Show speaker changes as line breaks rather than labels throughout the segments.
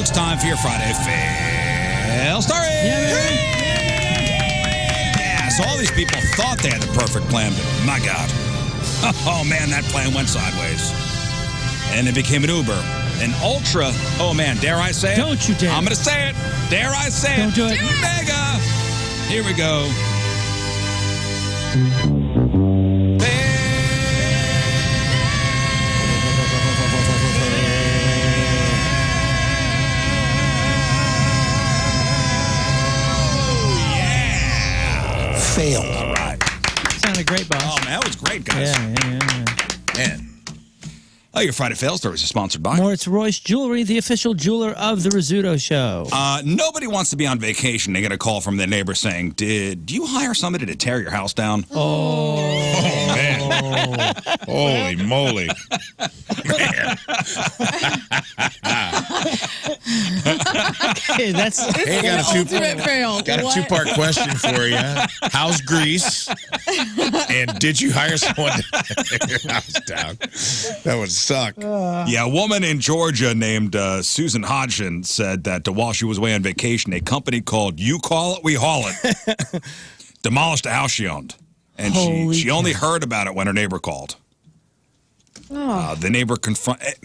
it's time for your Friday Fail Story. Yeah, so all these people thought they had the perfect plan, but my God. Oh, man, that plan went sideways. And it became an Uber. An ultra, oh, man, dare I say it?
Don't you dare.
I'm going to say it. Dare I say
Don't
it?
do it.
Mega. Here we go. Fail. All right.
Sounded great, boss.
Oh, man, that was great, guys.
Yeah.
Man. Oh, your Friday Fail Stories are sponsored by
Moritz Royce Jewelry, the official jeweler of the Rizzuto Show.
Nobody wants to be on vacation. They get a call from their neighbor saying, Did you hire somebody to tear your house down?
Oh man. Holy moly. Man.
Hey, that's
Hey, got a two-part question for you. How's Greece? And did you hire someone to tear your house down? That would suck.
Yeah, a woman in Georgia named Susan Hodgson said that while she was away on vacation, a company called You Call It, We Haul It demolished a house she owned. And she only heard about it when her neighbor called. The neighbor confronted...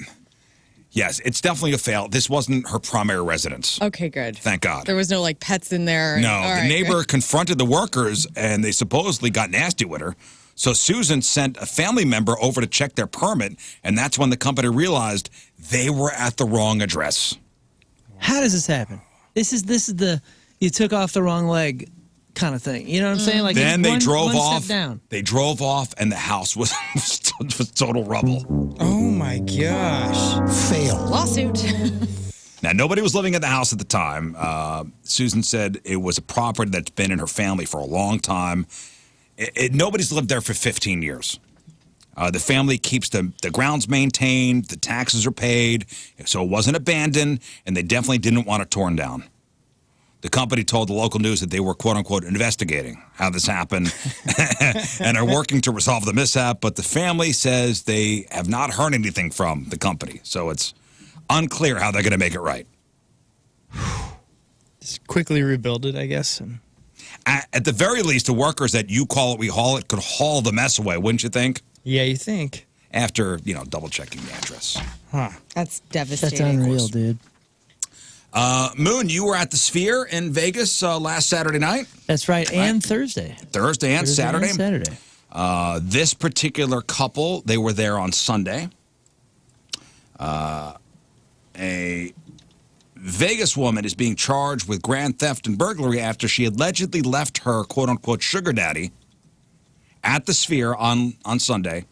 Yes, it's definitely a fail. This wasn't her primary residence.
Okay, good.
Thank God.
There was no, like, pets in there.
No, the neighbor confronted the workers, and they supposedly got nasty with her. So Susan sent a family member over to check their permit, and that's when the company realized they were at the wrong address.
How does this happen? This is the you took off the wrong leg kind of thing. You know what I'm saying? Like
then they drove
one
off.
Step down.
They drove off, and the house was total rubble.
Oh my gosh!
Fail.
Lawsuit.
Now, nobody was living at the house at the time. Susan said it was a property that's been in her family for a long time. Nobody's lived there for 15 years. The family keeps the grounds maintained, the taxes are paid, so it wasn't abandoned, and they definitely didn't want it torn down. The company told the local news that they were, quote-unquote, investigating how this happened and are working to resolve the mishap, but the family says they have not heard anything from the company, so it's unclear how they're going to make it right.
Just quickly rebuild it, I guess. And
At the very least, the workers that You Call It, We Haul It could haul the mess away, wouldn't you think?
yeah, you think?
After, double-checking the address.
Huh.
That's devastating.
That's unreal, dude.
Moon, you were at the Sphere in Vegas last Saturday night.
That's right, and Thursday.
Thursday and Saturday.
And Saturday.
This particular couple, they were there on Sunday. A Vegas woman is being charged with grand theft and burglary after she allegedly left her quote-unquote sugar daddy at the Sphere on Sunday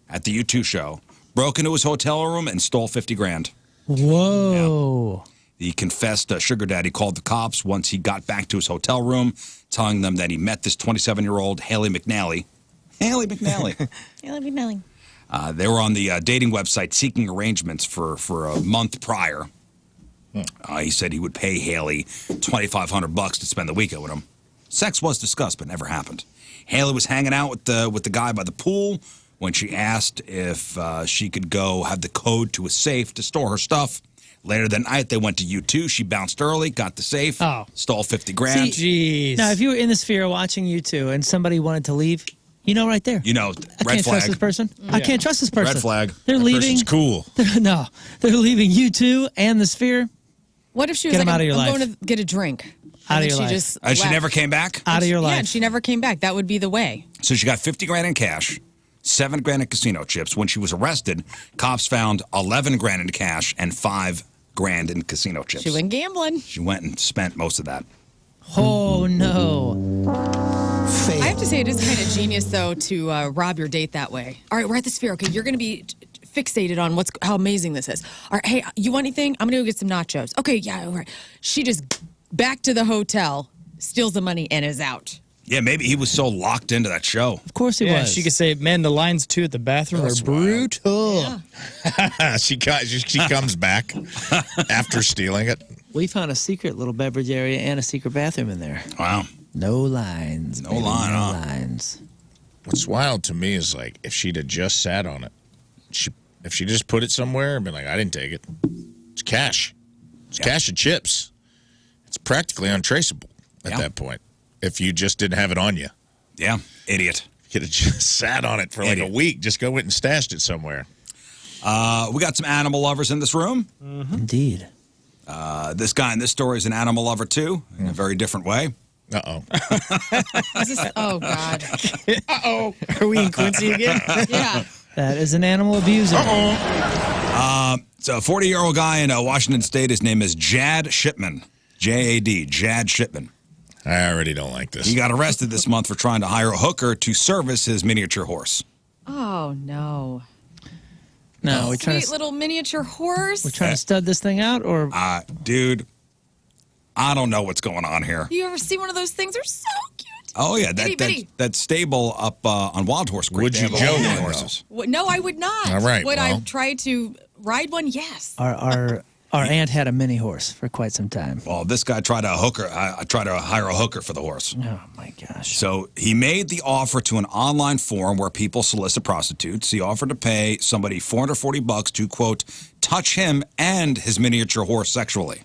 at the U2 show, broke into his hotel room and stole $50,000.
Whoa.
Yeah. The confessed sugar daddy called the cops once he got back to his hotel room, telling them that he met this 27-year-old Haley McNally. Haley McNally.
Haley McNally.
They were on the dating website seeking arrangements for a month prior. He said he would pay Haley $2,500 to spend the weekend with him. Sex was discussed, but never happened. Haley was hanging out with the guy by the pool when she asked if she could go have the code to a safe to store her stuff. Later that night, they went to U2. She bounced early, got the safe, stole $50,000.
Jeez.
Now, if you were in the Sphere watching U2 and somebody wanted to leave, right there.
red
I can't
flag.
trust this person. I can't trust this person.
Red flag.
They're
That
leaving.
person's cool.
They're leaving U2 and the Sphere.
What if she was
Get 'em
like,
out of your
I'm
life.
going to get a drink?
Out of
And
your
she
life.
just
She
left.
never came back?
Out of your
Yeah,
life.
and she never came back. That would be the way.
So she got $50,000 in cash, $7,000 in casino chips. When she was arrested, cops found $11,000 in cash and $5,000 in casino chips.
She went gambling.
She went and spent most of that.
Oh, no.
I have to say, it is kind of genius, though, to rob your date that way. All right, we're at the Sphere. Okay, you're going to be fixated on how amazing this is. All right, hey, you want anything? I'm going to go get some nachos. Okay, yeah, all right. She just back to the hotel, steals the money, and is out.
Yeah, maybe he was so locked into that show.
Of course he was.
She could say, man, the lines too at the bathroom are brutal.
she comes back after stealing it.
We found a secret little beverage area and a secret bathroom in there.
Wow.
No lines.
No
baby,
line,
no
huh?
lines.
What's wild to me is like if she'd have just sat on it, if she just put it somewhere and been like, I didn't take it. It's cash. It's cash and chips. It's practically untraceable at
Yeah.
that point if you just didn't have it on you.
Yeah, idiot.
You could have just sat on it for like
Idiot.
a week. Just go went and stashed it somewhere.
We got some animal lovers in this room.
Indeed.
This guy in this story is an animal lover too, in a very different way.
Uh-oh.
Oh, God.
Uh-oh. Are we in Quincy again?
Yeah.
That is an animal abuser.
So a 40-year-old guy in Washington State, his name is Jack Shipman. J-A-D, Jack Shipman.
I already don't like this.
He got arrested this month for trying to hire a hooker to service his miniature horse.
Oh, no.
No, we're trying
Sweet
to
little miniature horse.
stud this thing out, or
Dude, I don't know what's going on here.
You ever see one of those things? They're so cute.
Oh, yeah,
Itty bitty.
that stable up on Wild Horse Creek.
Would
they
you
have
Joe
all
one,
the horses.
No, I would not.
All right,
Would I
well.
try to ride one? Yes.
our aunt had a mini horse for quite some time.
Well, this guy tried to hire a hooker for the horse.
Oh my gosh.
So he made the offer to an online forum where people solicit prostitutes. He offered to pay somebody $440 to, quote, touch him and his miniature horse sexually.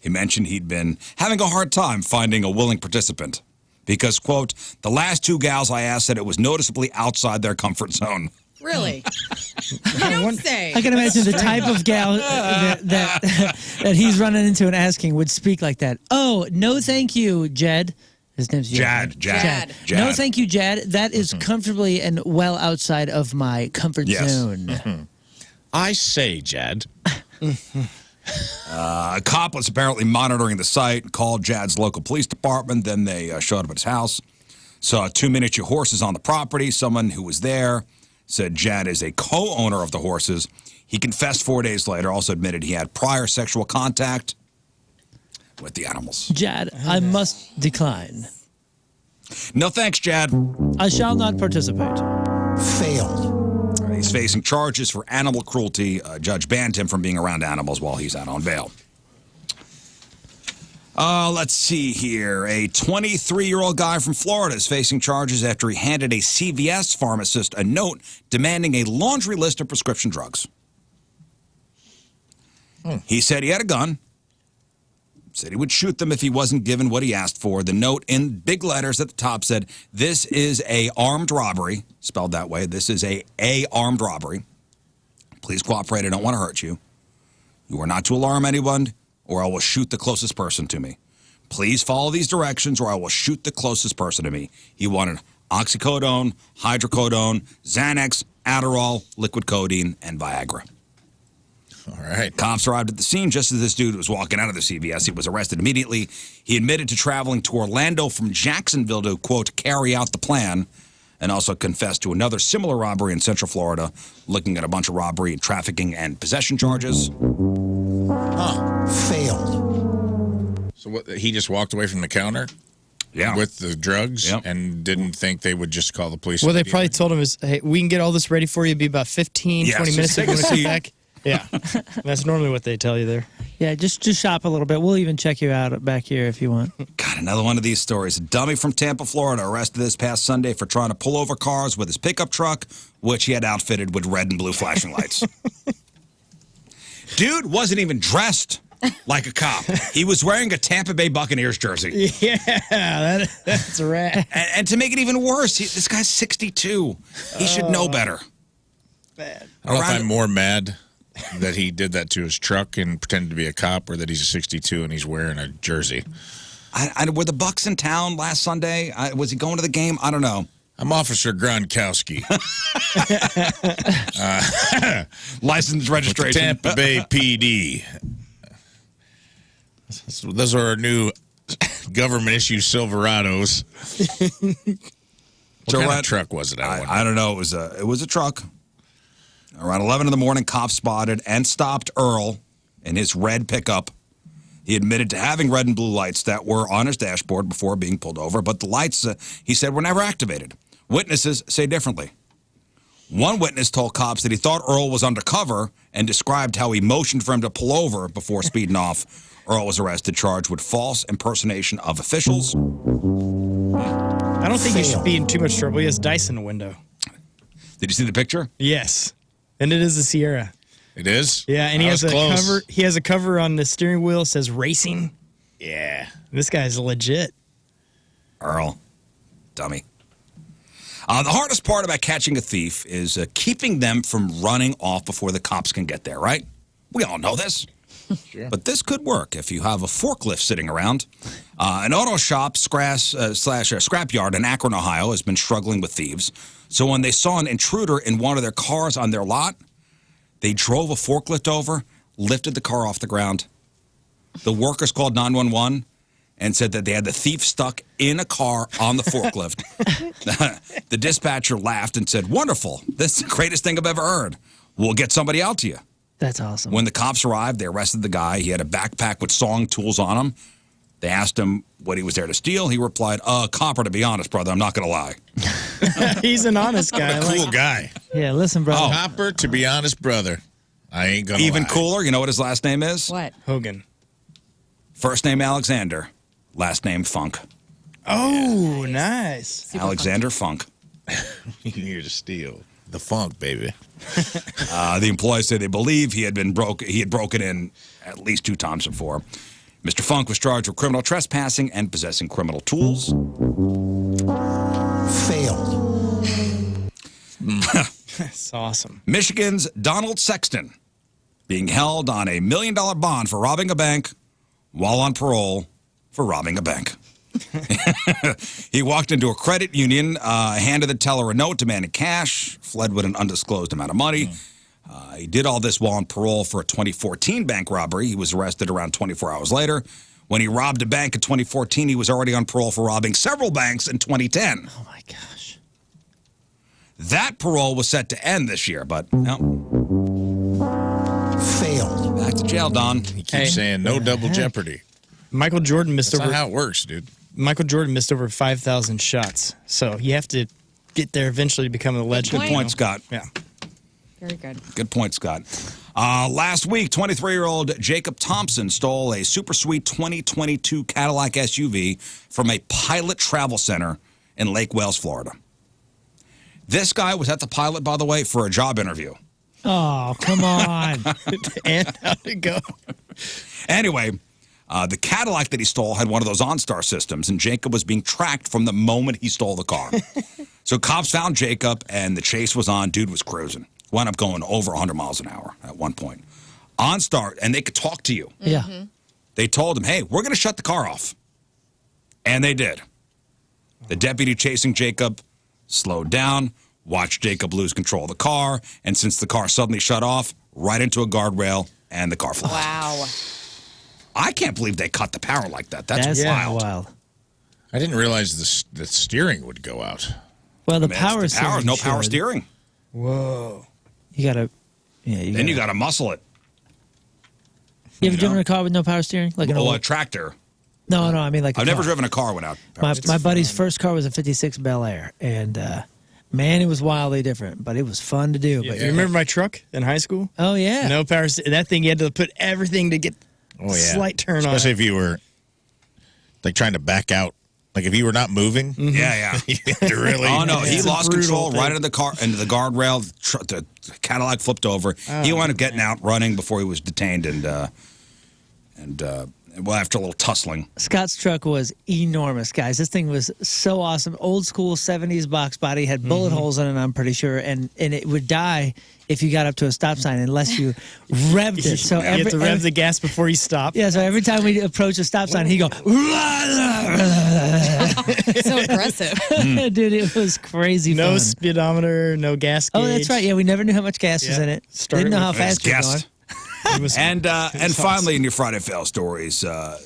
He mentioned he'd been having a hard time finding a willing participant because, quote, the last two gals I asked said it was noticeably outside their comfort zone.
Really? You don't say.
I can imagine the type of gal that he's running into and asking would speak like that. Oh, no, thank you, Jed. His name's
Jad.
No, thank you, Jad. That is comfortably and well outside of my comfort zone.
I say, Jad.
A cop was apparently monitoring the site, called Jad's local police department. Then they showed up at his house, saw two miniature horses on the property. Someone who was there said Jad is a co-owner of the horses. He confessed 4 days later, also admitted he had prior sexual contact with the animals.
Jad, I must decline.
No thanks, Jad.
I shall not participate.
Failed.
He's facing charges for animal cruelty. A judge banned him from being around animals while he's out on bail. Let's see here. A 23-year-old guy from Florida is facing charges after he handed a CVS pharmacist a note demanding a laundry list of prescription drugs. He said he had a gun, said he would shoot them if he wasn't given what he asked for. The note in big letters at the top said, "This is a armed robbery," spelled that way. This is a armed robbery. Please cooperate. I don't want to hurt you. You are not to alarm anyone, or I will shoot the closest person to me. Please follow these directions, or I will shoot the closest person to me. He wanted oxycodone, hydrocodone, Xanax, Adderall, liquid codeine, and Viagra.
All right.
Cops arrived at the scene just as this dude was walking out of the CVS. He was arrested immediately. He admitted to traveling to Orlando from Jacksonville to, quote, carry out the plan, and also confessed to another similar robbery in Central Florida, looking at a bunch of robbery, trafficking, and possession charges.
Failed.
So what, he just walked away from the counter
Yeah.
with the drugs
Yep.
and didn't think they would just call the police?
Well, they probably
immediately?
told him is, hey, we can get all this ready for you. It'll be about 15,
Yes,
20 minutes
just
if you
take
want
a
to
seat.
come back. Yeah. That's normally what they tell you there.
Yeah, just shop a little bit. We'll even check you out back here if you want.
God, another one of these stories. A dummy from Tampa, Florida, arrested this past Sunday for trying to pull over cars with his pickup truck, which he had outfitted with red and blue flashing lights. Dude wasn't even dressed like a cop. He was wearing a Tampa Bay Buccaneers jersey.
Yeah, that's a rat.
And to make it even worse, this guy's 62. He should know better.
Bad.
I don't know if
Around-
I'm more mad that he did that to his truck and pretended to be a cop, or that he's a 62 and he's wearing a jersey.
Were the Bucks in town last Sunday? Was he going to the game? I don't know.
I'm Officer Gronkowski,
License registration.
Tampa Bay PD. Those are our new government-issue Silverados. What kind of truck was it?
I don't know. It was a truck. Around 11 in the morning, cops spotted and stopped Earl in his red pickup. He admitted to having red and blue lights that were on his dashboard before being pulled over, but the lights, he said, were never activated. Witnesses say differently. One witness told cops that he thought Earl was undercover and described how he motioned for him to pull over before speeding off. Earl was arrested, charged with false impersonation of officials.
I don't think he should be in too much trouble. He has dice in the window.
Did you see the picture?
Yes. And it is a Sierra.
It is?
Yeah, and he
I
has
was
a
close.
cover. He has a cover on the steering wheel that says racing. Yeah, this guy's legit.
Earl, dummy. The hardest part about catching a thief is keeping them from running off before the cops can get there, right? We all know this.
Sure.
But this could work if you have a forklift sitting around. An auto shop slash scrapyard in Akron, Ohio, has been struggling with thieves. So when they saw an intruder in one of their cars on their lot, they drove a forklift over, lifted the car off the ground. The workers called 911 and said that they had the thief stuck in a car on the forklift. The dispatcher laughed and said, "Wonderful. This is the greatest thing I've ever heard. We'll get somebody out to you."
That's awesome.
When the cops arrived, they arrested the guy. He had a backpack with sawing tools on him. They asked him what he was there to steal. He replied, copper, to be honest, brother. I'm not going to lie.
He's an honest guy.
What a cool guy.
Yeah, listen, bro.
Copper, to be honest, brother. I ain't going to
Even
lie.
cooler, you know what his last name is?
What?
Hogan.
First name Alexander, last name Funk.
Oh, nice.
Super
Alexander Funk.
Here to steal. The funk, baby.
The employees say they believe he had broken in at least 2 times before. Mr. Funk was charged with criminal trespassing and possessing criminal tools.
Failed.
That's awesome.
Michigan's Donald Sexton being held on $1 million bond for robbing a bank while on parole for robbing a bank. He walked into a credit union, handed the teller a note demanding cash, fled with an undisclosed amount of money. He did all this while on parole for a 2014 bank robbery. He was arrested around 24 hours later. When he robbed a bank in 2014, he was already on parole for robbing several banks in 2010.
Oh my gosh.
That parole was set to end this year, but no.
Failed.
Back to jail, Don.
He keeps saying no double jeopardy.
Michael Jordan missed
That's
over.
not how it works, dude.
Michael Jordan missed over 5,000 shots. So you have to get there eventually to become a legend.
Good point, Scott.
Yeah.
Very good.
Good point, Scott. Last week, 23-year-old Jacob Thompson stole a super sweet 2022 Cadillac SUV from a Pilot Travel Center in Lake Wales, Florida. This guy was at the Pilot, by the way, for a job interview.
Oh, come on.
And how'd it go?
Anyway, the Cadillac that he stole had one of those OnStar systems, and Jacob was being tracked from the moment he stole the car. So cops found Jacob, and the chase was on. Dude was cruising. Wound up going over 100 miles an hour at one point. OnStar, and they could talk to you.
Yeah.
They told him, hey, we're going to shut the car off. And they did. The deputy chasing Jacob slowed down, watched Jacob lose control of the car, and since the car suddenly shut off, right into a guardrail, and the car flipped.
Wow.
I can't believe they cut the power like that. That's
yeah,
wild.
I didn't realize the steering would go out.
Well, the
Man,
power
it's the power,
steering
no power
should.
steering.
Whoa.
You gotta. Yeah.
Then you got to muscle it.
You ever
you
driven
know?
a car with no power steering? Like an
Oh, a
old,
tractor.
no, I mean like.
I've
a
never
car.
driven a car without power steering.
My buddy's first car was a '56 Bel Air, and man, it was wildly different, but it was fun to do.
Yeah.
But
You remember my truck in high school?
oh yeah,
No power. That thing, you had to put everything to get
Oh, yeah.
slight turn
Especially
on.
if you were like trying to back out. Like if you were not moving,
Yeah.
you had to really.
Oh no, he
It's a
lost
brutal
control
thing.
right into the car, into the guardrail. The Cadillac flipped over. He wound up getting out running before he was detained, and well, after a little tussling.
Scott's truck was enormous, guys. This thing was so awesome. Old school 70s box body, had bullet holes in it, I'm pretty sure, and it would die if you got up to a stop sign unless you revved it. So
You have to rev the gas before you stop.
yeah, so every time we approach a stop sign, he'd go,
So aggressive.
dude, it was crazy
No
fun.
speedometer, no gas gauge.
Oh, that's right. Yeah, we never knew how much gas was
Yeah.
in it.
Started
Didn't know how
with-
fast you were
Guest.
going.
It was,
And finally, in your Friday fail stories,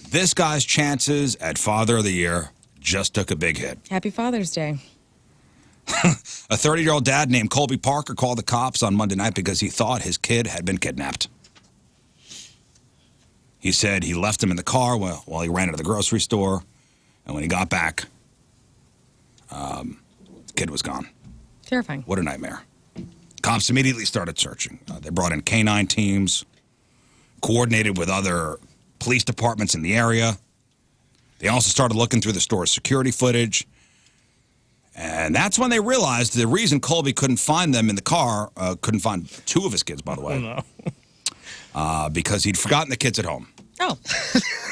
this guy's chances at Father of the Year just took a big hit.
Happy Father's Day.
A 30-year-old dad named Colby Parker called the cops on Monday night because he thought his kid had been kidnapped. He said he left him in the car while he ran into the grocery store, and when he got back, the kid was gone.
Terrifying.
What a nightmare. Cops immediately started searching. They brought in K-9 teams, coordinated with other police departments in the area. They also started looking through the store's security footage. And that's when they realized the reason Colby couldn't find them in the car, couldn't find two of his kids, by the way, because he'd forgotten the kids at home.
Oh.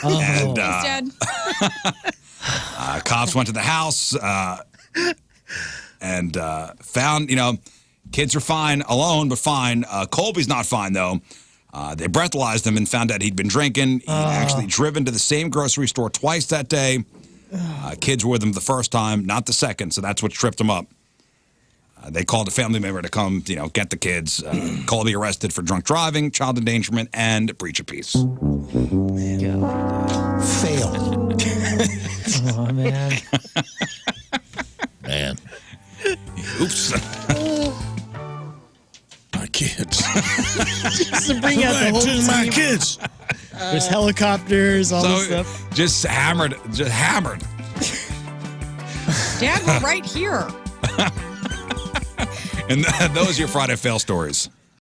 And
Thanks, Dad.
cops went to the house and found, kids are fine alone, but fine. Colby's not fine, though. They breathalyzed him and found out he'd been drinking. He'd actually driven to the same grocery store twice that day. Kids were with him the first time, not the second, so that's what tripped him up. They called a family member to come, get the kids. Colby arrested for drunk driving, child endangerment, and breach of peace.
Fail.
Oh, man.
Man.
Oops.
My kids.
Just to bring out the whole
to my
team.
kids.
There's helicopters, all this
So
stuff.
just hammered.
Dad, we're right here.
And those are your Friday fail stories.